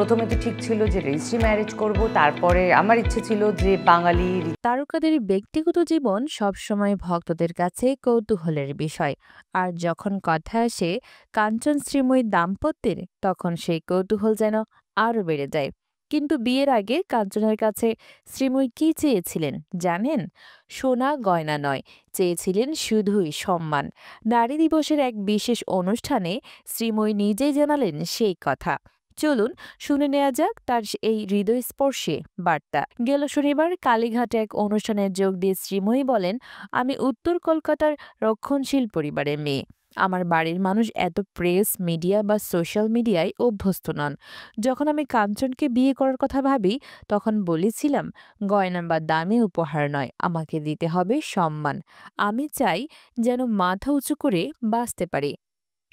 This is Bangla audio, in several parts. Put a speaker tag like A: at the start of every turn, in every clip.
A: প্রথমে তো ঠিক ছিল যে রেজিস্ট্রি ম্যারেজ করব, তারপরে আমার ইচ্ছে ছিল যে বাঙালি
B: তারকাদের ব্যক্তিগত জীবন সবসময় ভক্তদের কাছে কৌতূহলের বিষয়। আর যখন কথা আসে কাঞ্চন শ্রীময়ী দাম্পত্যের, তখন সেই কৌতূহল যেন আরো বেড়ে যায়। কিন্তু বিয়ের আগে কাঞ্চনের কাছে শ্রীময়ী কি চেয়েছিলেন জানেন? সোনা গয়না নয়, চেয়েছিলেন শুধুই সম্মান। নারী দিবসের এক বিশেষ অনুষ্ঠানে শ্রীময়ী নিজেই জানালেন সেই কথা। চলুন শুনে নেওয়া যাক তার এই হৃদয়স্পর্শী বার্তা। গেল শনিবার কালীঘাটে এক অনুষ্ঠানে যোগ দিয়ে শ্রীময়ী বলেন, আমি উত্তর কলকাতার রক্ষণশীল পরিবারের মেয়ে। আমার বাড়ির মানুষ এত প্রেস মিডিয়া বা সোশ্যাল মিডিয়ায় অভ্যস্ত নন। যখন আমি কাঞ্চনকে বিয়ে করার কথা ভাবি, তখন বলেছিলাম গয়না বা দামি উপহার নয়, আমাকে দিতে হবে সম্মান। আমি চাই যেন মাথা উঁচু করে বাঁচতে পারি।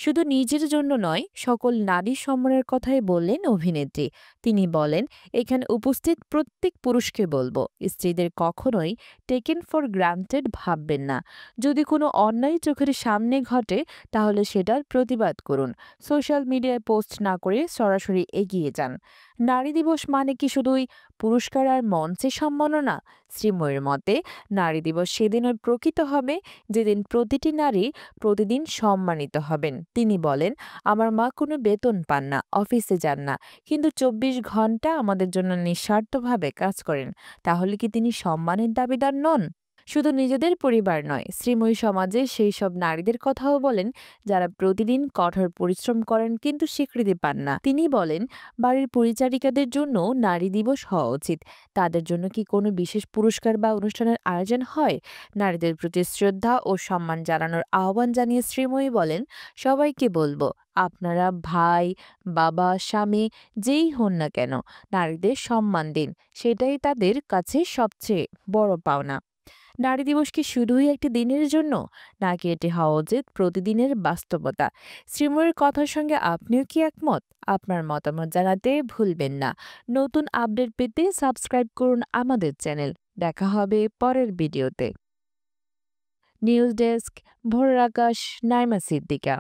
B: শুধু নিজের জন্য নয়, সকল নারী সম্মানের কথাই বললেন অভিনেত্রী। তিনি বলেন, এখানে উপস্থিত প্রত্যেক পুরুষকে বলবো, স্ত্রীদের কখনোই টেকেন ফর গ্রান্টেড ভাববেন না। যদি কোনো অন্যায় চোখের সামনে ঘটে, তাহলে সেটার প্রতিবাদ করুন। সোশ্যাল মিডিয়ায় পোস্ট না করে সরাসরি এগিয়ে যান। নারী দিবস মানে কি শুধুই পুরস্কার আর মঞ্চে সম্মাননা? শ্রীময়ের মতে নারী দিবস সেদিনই প্রকৃত হবে যেদিন প্রতিটি নারী প্রতিদিন সম্মানিত হবেন। তিনি বলেন, আমার মা কোনো বেতন পান না, অফিসে যান না, কিন্তু 24 ঘন্টা আমাদের জন্য নিঃস্বার্থভাবে কাজ করেন। তাহলে কি তিনি সম্মানের দাবিদার নন? শুধু নিজেদের পরিবার নয়, শ্রীময়ী সমাজে সেই সব নারীদের কথাও বলেন যারা প্রতিদিন কঠোর পরিশ্রম করেন কিন্তু স্বীকৃতি পান না। তিনি বলেন, বাড়ির পরিচারিকাদের জন্য নারী দিবস হওয়া উচিত। তাদের জন্য কি কোনো বিশেষ পুরস্কার বা অনুষ্ঠানের আয়োজন হয়? নারীদের প্রতি শ্রদ্ধা ও সম্মান জানানোর আহ্বান জানিয়ে শ্রীময়ী বলেন, সবাইকে বলবো, আপনারা ভাই, বাবা, স্বামী যেই হন না কেন, নারীদের সম্মান দিন। সেটাই তাদের কাছে সবচেয়ে বড় পাওনা। নারী দিবস কি শুধুই একটি দিনের জন্য, নাকি এটি হওয়া উচিত প্রতিদিনের বাস্তবতা? শ্রীময়ীর কথার সঙ্গে আপনিও কি একমত? আপনার মতামত জানাতে ভুলবেন না। নতুন আপডেট পেতে সাবস্ক্রাইব করুন আমাদের চ্যানেল। দেখা হবে পরের ভিডিওতে। নিউজ ডেস্ক, ভোরের আকাশ, নাইমা সিদ্দিকা।